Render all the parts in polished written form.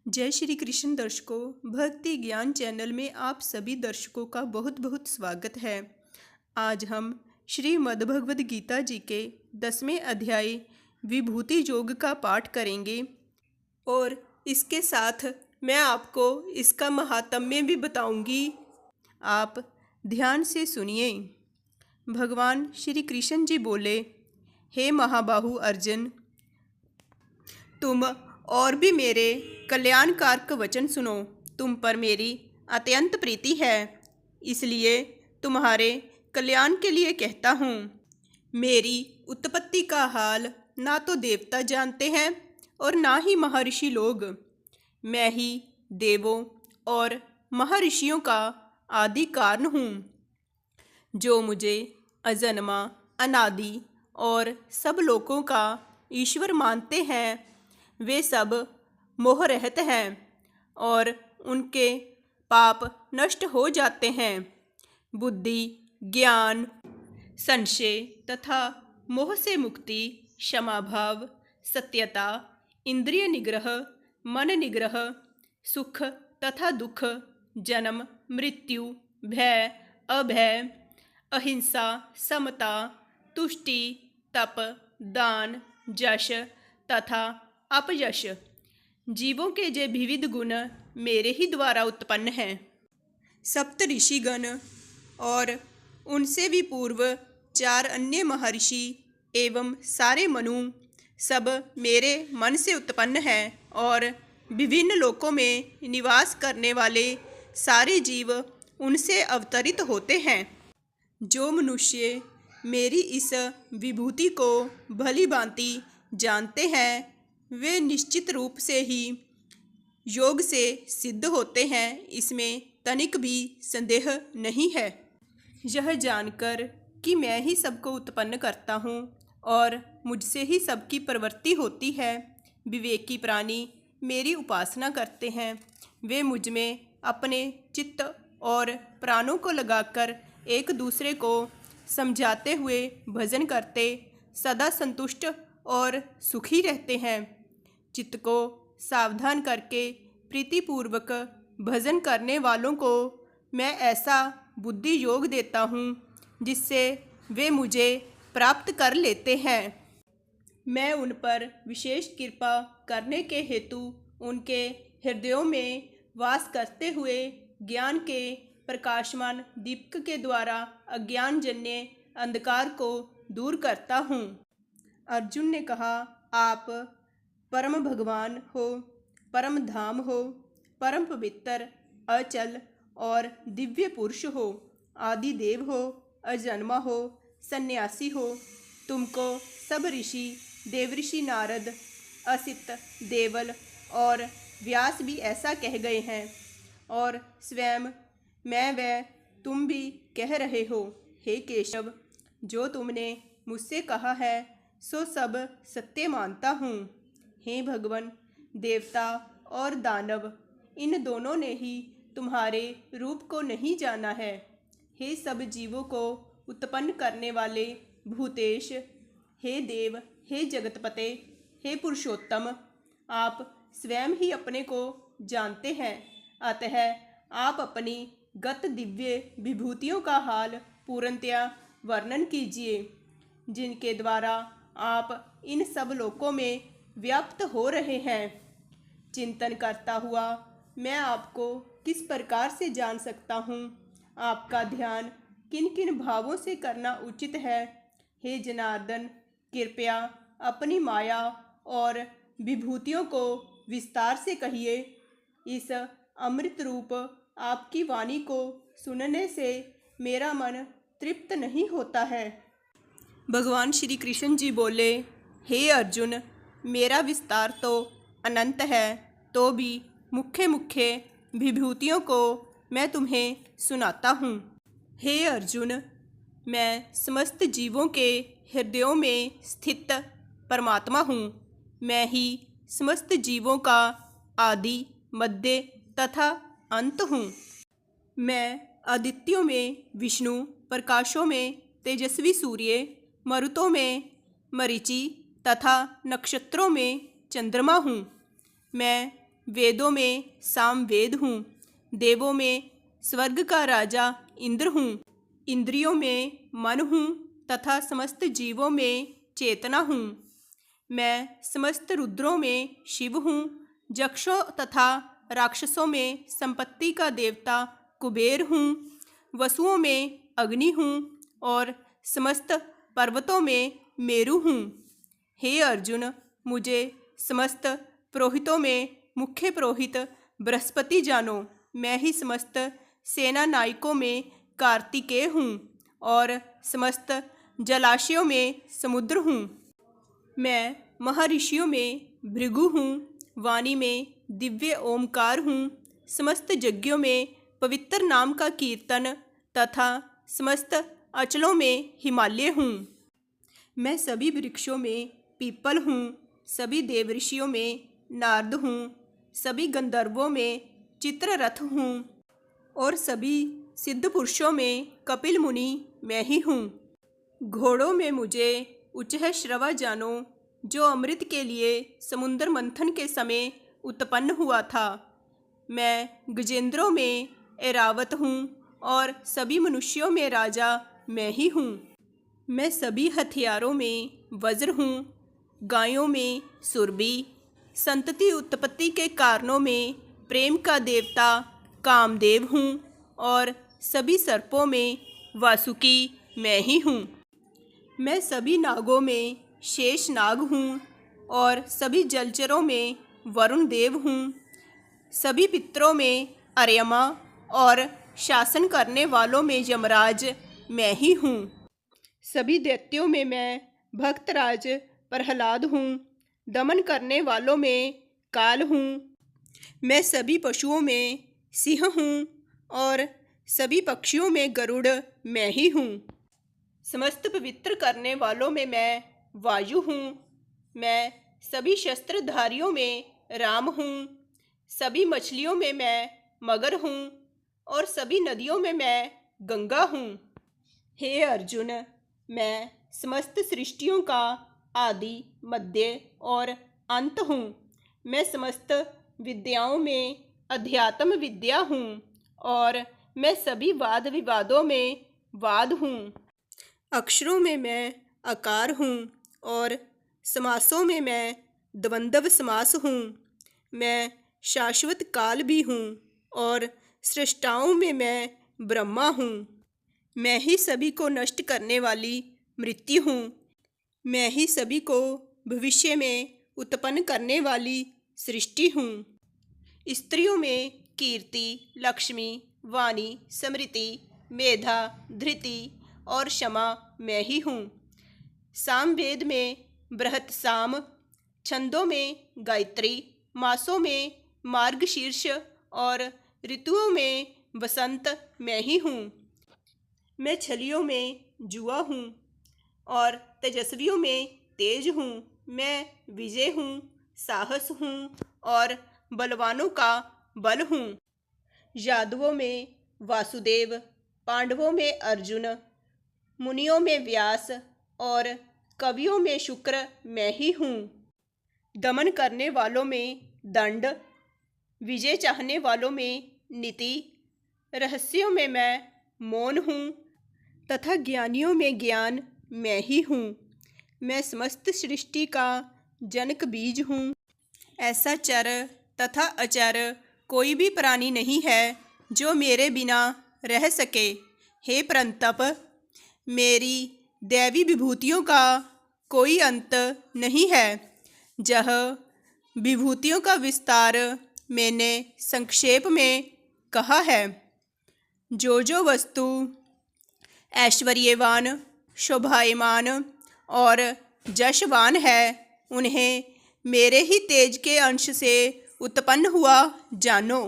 जय श्री कृष्ण दर्शकों, भक्ति ज्ञान चैनल में आप सभी दर्शकों का बहुत बहुत स्वागत है। आज हम श्रीमद् भगवद गीता जी के 10वें अध्याय विभूति योग का पाठ करेंगे और इसके साथ मैं आपको इसका महात्म्य भी बताऊंगी। आप ध्यान से सुनिए। भगवान श्री कृष्ण जी बोले, हे महाबाहु अर्जुन, तुम और भी मेरे कल्याणकारक वचन सुनो। तुम पर मेरी अत्यंत प्रीति है, इसलिए तुम्हारे कल्याण के लिए कहता हूँ। मेरी उत्पत्ति का हाल ना तो देवता जानते हैं और ना ही महर्षि लोग। मैं ही देवों और महर्षियों का आदि कारण हूँ। जो मुझे अजन्मा, अनादि और सब लोकों का ईश्वर मानते हैं, वे सब मोह रहित हैं और उनके पाप नष्ट हो जाते हैं। बुद्धि, ज्ञान, संशय तथा मोह से मुक्ति, क्षमा भाव, सत्यता, इंद्रिय निग्रह, मन निग्रह, सुख तथा दुख, जन्म मृत्यु, भय अभय, अहिंसा, समता, तुष्टि, तप, दान, यश तथा अपयश, जीवों के जे विविध गुण मेरे ही द्वारा उत्पन्न हैं। सप्त ऋषिगण और उनसे भी पूर्व 4 अन्य महर्षि एवं सारे मनु सब मेरे मन से उत्पन्न हैं और विभिन्न लोकों में निवास करने वाले सारे जीव उनसे अवतरित होते हैं। जो मनुष्य मेरी इस विभूति को भली भांति जानते हैं, वे निश्चित रूप से ही योग से सिद्ध होते हैं, इसमें तनिक भी संदेह नहीं है। यह जानकर कि मैं ही सबको उत्पन्न करता हूँ और मुझसे ही सबकी प्रवृत्ति होती है, विवेकी प्राणी मेरी उपासना करते हैं। वे मुझ में अपने चित्त और प्राणों को लगाकर एक दूसरे को समझाते हुए भजन करते सदा संतुष्ट और सुखी रहते हैं। चित्त को सावधान करके प्रीतिपूर्वक भजन करने वालों को मैं ऐसा बुद्धि योग देता हूँ जिससे वे मुझे प्राप्त कर लेते हैं। मैं उन पर विशेष कृपा करने के हेतु उनके हृदयों में वास करते हुए ज्ञान के प्रकाशमान दीपक के द्वारा अज्ञानजन्य अंधकार को दूर करता हूँ। अर्जुन ने कहा, आप परम भगवान हो, परम धाम हो, परम पवित्र, अचल और दिव्य पुरुष हो, आदि देव हो, अजन्मा हो, सन्यासी हो। तुमको सब ऋषि, देवऋषि नारद, असित, देवल और व्यास भी ऐसा कह गए हैं और स्वयं मैं व तुम भी कह रहे हो। हे केशव, जो तुमने मुझसे कहा है सो सब सत्य मानता हूँ। हे भगवान, देवता और दानव इन दोनों ने ही तुम्हारे रूप को नहीं जाना है। हे सब जीवों को उत्पन्न करने वाले भूतेश, हे देव, हे जगतपते, हे पुरुषोत्तम, आप स्वयं ही अपने को जानते हैं, अतः आप अपनी गत दिव्य विभूतियों का हाल पूर्णतया वर्णन कीजिए, जिनके द्वारा आप इन सब लोकों में व्याप्त हो रहे हैं। चिंतन करता हुआ मैं आपको किस प्रकार से जान सकता हूँ? आपका ध्यान किन किन भावों से करना उचित है? हे जनार्दन, कृपया अपनी माया और विभूतियों को विस्तार से कहिए। इस अमृत रूप आपकी वाणी को सुनने से मेरा मन तृप्त नहीं होता है। भगवान श्री कृष्ण जी बोले, हे अर्जुन, मेरा विस्तार तो अनंत है, तो भी मुख्य मुख्य विभूतियों को मैं तुम्हें सुनाता हूँ। हे अर्जुन, मैं समस्त जीवों के हृदयों में स्थित परमात्मा हूँ। मैं ही समस्त जीवों का आदि, मध्य तथा अंत हूँ। मैं आदित्यों में विष्णु, प्रकाशों में तेजस्वी सूर्य, मरुतों में मरीचि तथा नक्षत्रों में चंद्रमा हूँ। मैं वेदों में सामवेद हूँ। देवों में स्वर्ग का राजा इंद्र हूँ। इंद्रियों में मन हूँ तथा समस्त जीवों में चेतना हूँ। मैं समस्त रुद्रों में शिव हूँ। यक्षों तथा राक्षसों में संपत्ति का देवता कुबेर हूँ। वसुओं में अग्नि हूँ और समस्त पर्वतों में मेरु हूँ। हे अर्जुन, मुझे समस्त पुरोहितों में मुख्य पुरोहित बृहस्पति जानो। मैं ही समस्त सेना नायकों में कार्तिकेय हूँ और समस्त जलाशयों में समुद्र हूँ। मैं महर्षियों में भृगु हूँ। वाणी में दिव्य ओमकार हूँ। समस्त यज्ञों में पवित्र नाम का कीर्तन तथा समस्त अचलों में हिमालय हूँ। मैं सभी वृक्षों में पीपल हूँ। सभी देवऋषियों में नारद हूँ। सभी गंधर्वों में चित्ररथ हूँ और सभी सिद्ध पुरुषों में कपिल मुनि मैं ही हूँ। घोड़ों में मुझे उच्चैःश्रवा जानो, जो अमृत के लिए समुद्र मंथन के समय उत्पन्न हुआ था। मैं गजेंद्रों में ऐरावत हूँ और सभी मनुष्यों में राजा मैं ही हूँ। मैं सभी हथियारों में वज्र हूँ। गायों में सुरभि, संतति उत्पत्ति के कारणों में प्रेम का देवता कामदेव हूँ और सभी सर्पों में वासुकी मैं ही हूँ। मैं सभी नागों में शेष नाग हूँ और सभी जलचरों में वरुण देव हूँ। सभी पितरों में अर्यमा और शासन करने वालों में यमराज मैं ही हूँ। सभी दैत्यों में मैं भक्तराज प्रहलाद हूँ। दमन करने वालों में काल हूँ। मैं सभी पशुओं में सिंह हूँ और सभी पक्षियों में गरुड़ मैं ही हूँ। समस्त पवित्र करने वालों में मैं वायु हूँ। मैं सभी शस्त्रधारियों में राम हूँ। सभी मछलियों में मैं मगर हूँ और सभी नदियों में मैं गंगा हूँ। हे अर्जुन, मैं समस्त सृष्टियों का आदि, मध्य और अंत हूँ। मैं समस्त विद्याओं में अध्यात्म विद्या हूँ और मैं सभी वाद विवादों में वाद हूँ। अक्षरों में मैं अकार हूँ और समासों में मैं द्वंद्व समास हूँ। मैं शाश्वत काल भी हूँ और सृष्टाओं में मैं ब्रह्मा हूँ। मैं ही सभी को नष्ट करने वाली मृत्यु हूँ। मैं ही सभी को भविष्य में उत्पन्न करने वाली सृष्टि हूँ। स्त्रियों में कीर्ति, लक्ष्मी, वाणी, स्मृति, मेधा, धृति और क्षमा मैं ही हूँ। सामवेद में बृहत साम, छंदों में गायत्री, मासों में मार्गशीर्ष और ऋतुओं में वसंत मैं ही हूँ। मैं छलियों में जुआ हूँ और तेजस्वियों में तेज हूँ। मैं विजय हूँ, साहस हूँ और बलवानों का बल हूँ। यादवों में वासुदेव, पांडवों में अर्जुन, मुनियों में व्यास और कवियों में शुक्र मैं ही हूँ। दमन करने वालों में दंड, विजय चाहने वालों में नीति, रहस्यों में मैं मौन हूँ तथा ज्ञानियों में ज्ञान मैं ही हूँ। मैं समस्त सृष्टि का जनक बीज हूँ। ऐसा चर तथा अचर कोई भी प्राणी नहीं है जो मेरे बिना रह सके। हे परंतप, मेरी दैवी विभूतियों का कोई अंत नहीं है। यह विभूतियों का विस्तार मैंने संक्षेप में कहा है। जो वस्तु ऐश्वर्यवान, शोभायमान और यशवान है, उन्हें मेरे ही तेज के अंश से उत्पन्न हुआ जानो।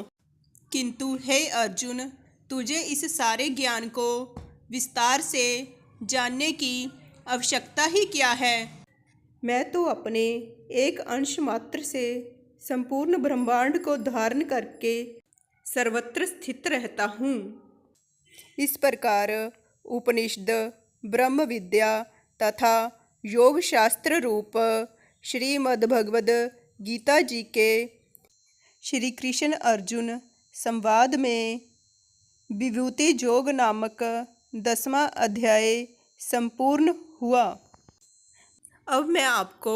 किंतु हे अर्जुन, तुझे इस सारे ज्ञान को विस्तार से जानने की आवश्यकता ही क्या है। मैं तो अपने एक अंश मात्र से संपूर्ण ब्रह्मांड को धारण करके सर्वत्र स्थित रहता हूँ। इस प्रकार उपनिषद, ब्रह्म विद्या तथा योग शास्त्र रूप श्रीमद्भगवद गीता जी के श्री कृष्ण अर्जुन संवाद में विभूति योग नामक 10वां अध्याय संपूर्ण हुआ। अब मैं आपको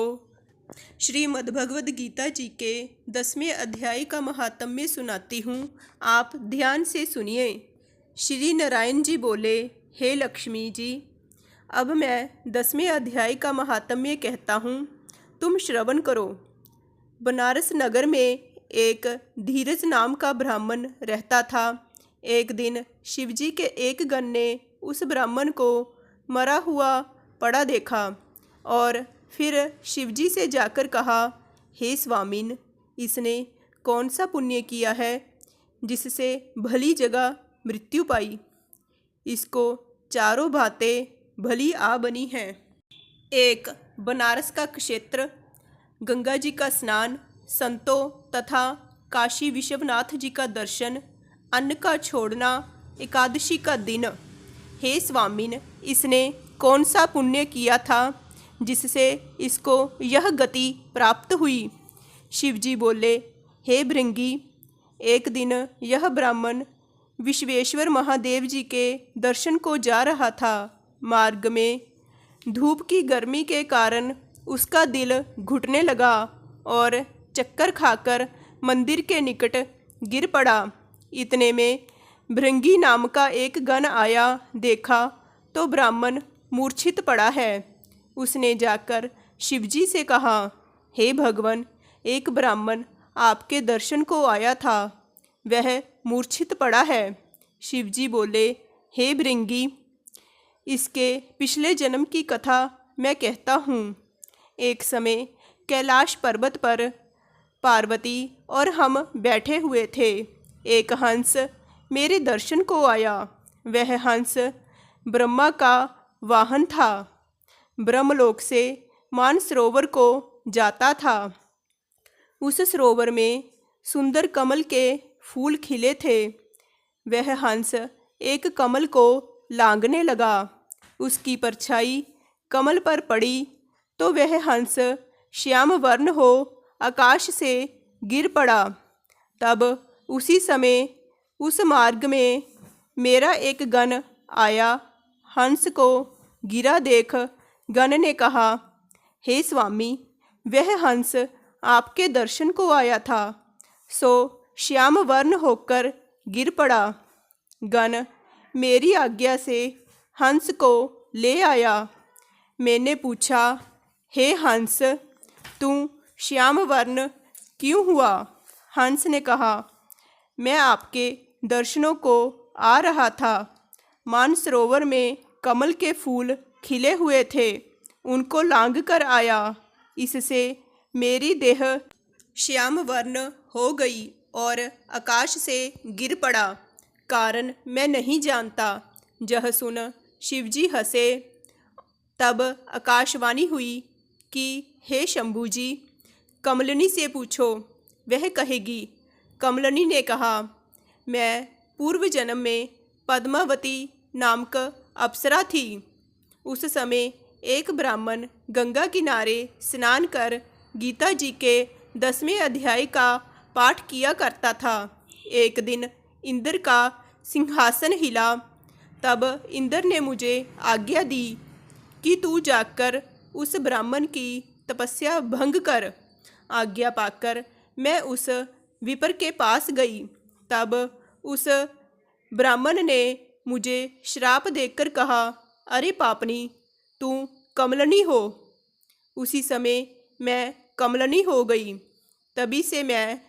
श्रीमद्भगवद गीता जी के 10वें अध्याय का महात्म्य सुनाती हूँ। आप ध्यान से सुनिए। श्री नारायण जी बोले, हे लक्ष्मी जी, अब मैं 10वें अध्याय का महात्म्य कहता हूँ, तुम श्रवण करो। बनारस नगर में एक धीरज नाम का ब्राह्मण रहता था। एक दिन शिवजी के एक गण ने उस ब्राह्मण को मरा हुआ पड़ा देखा और फिर शिवजी से जाकर कहा, हे स्वामिन, इसने कौन सा पुण्य किया है जिससे भली जगह मृत्यु पाई। इसको चारों बातें भली आ बनी हैं। एक, बनारस का क्षेत्र, गंगा जी का स्नान, संतों तथा काशी विश्वनाथ जी का दर्शन, अन्न का छोड़ना, एकादशी का दिन। हे स्वामिन, इसने कौन सा पुण्य किया था जिससे इसको यह गति प्राप्त हुई। शिवजी बोले, हे भृंगी, एक दिन यह ब्राह्मण विश्वेश्वर महादेव जी के दर्शन को जा रहा था। मार्ग में धूप की गर्मी के कारण उसका दिल घुटने लगा और चक्कर खाकर मंदिर के निकट गिर पड़ा। इतने में भृंगी नाम का एक गण आया। देखा तो ब्राह्मण मूर्छित पड़ा है। उसने जाकर शिवजी से कहा, हे भगवान, एक ब्राह्मण आपके दर्शन को आया था, वह मूर्छित पड़ा है। शिवजी बोले, हे भृंगी, इसके पिछले जन्म की कथा मैं कहता हूँ। एक समय कैलाश पर्वत पर पार्वती और हम बैठे हुए थे। एक हंस मेरे दर्शन को आया। वह हंस ब्रह्मा का वाहन था। ब्रह्मलोक से मानसरोवर को जाता था। उस सरोवर में सुंदर कमल के फूल खिले थे। वह हंस एक कमल को लांघने लगा। उसकी परछाई कमल पर पड़ी तो वह हंस श्याम वर्ण हो आकाश से गिर पड़ा। तब उसी समय उस मार्ग में मेरा एक गण आया। हंस को गिरा देख गण ने कहा, हे स्वामी, वह हंस आपके दर्शन को आया था, सो श्याम वर्ण होकर गिर पड़ा। गण मेरी आज्ञा से हंस को ले आया। मैंने पूछा, हे हंस, तू श्याम वर्ण क्यों हुआ। हंस ने कहा, मैं आपके दर्शनों को आ रहा था। मानसरोवर में कमल के फूल खिले हुए थे, उनको लांघ कर आया। इससे मेरी देह श्याम वर्ण हो गई और आकाश से गिर पड़ा। कारण मैं नहीं जानता। यह सुन शिवजी हंसे। तब आकाशवाणी हुई कि हे शंभू जी, कमलनी से पूछो, वह कहेगी। कमलनी ने कहा, मैं पूर्व जन्म में पद्मावती नामक अप्सरा थी। उस समय एक ब्राह्मण गंगा किनारे स्नान कर गीता जी के 10वें अध्याय का पाठ किया करता था। एक दिन इंद्र का सिंहासन हिला। तब इंद्र ने मुझे आज्ञा दी कि तू जाकर उस ब्राह्मण की तपस्या भंग कर। आज्ञा पाकर मैं उस विपर के पास गई। तब उस ब्राह्मण ने मुझे श्राप देकर कहा, अरे पापनी, तू कमलनी हो। उसी समय मैं कमलनी हो गई। तभी से मैं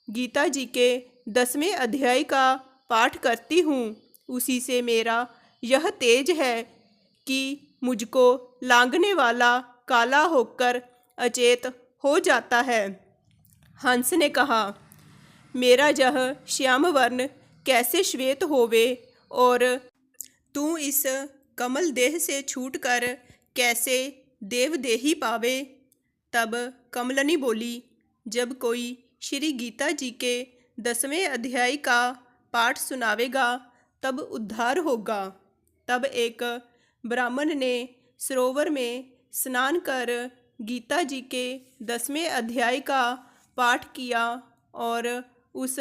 गीता जी के 10वें अध्याय का पाठ करती हूँ। उसी से मेरा यह तेज है कि मुझको लांघने वाला काला होकर अचेत हो जाता है। हंस ने कहा, मेरा यह श्याम वर्ण कैसे श्वेत होवे और तू इस कमल देह से छूटकर कैसे देवदेही पावे। तब कमलनी बोली, जब कोई श्री गीता जी के 10वें अध्याय का पाठ सुनावेगा तब उद्धार होगा। तब एक ब्राह्मण ने सरोवर में स्नान कर गीता जी के 10वें अध्याय का पाठ किया और उस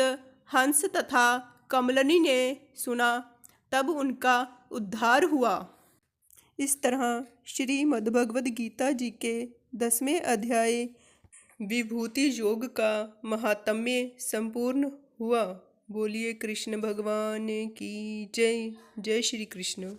हंस तथा कमलिनी ने सुना, तब उनका उद्धार हुआ। इस तरह श्रीमद्भगवद गीता जी के 10वें अध्याय विभूति योग का महात्म्य संपूर्ण हुआ। बोलिए कृष्ण भगवान की जय। जय श्री कृष्ण।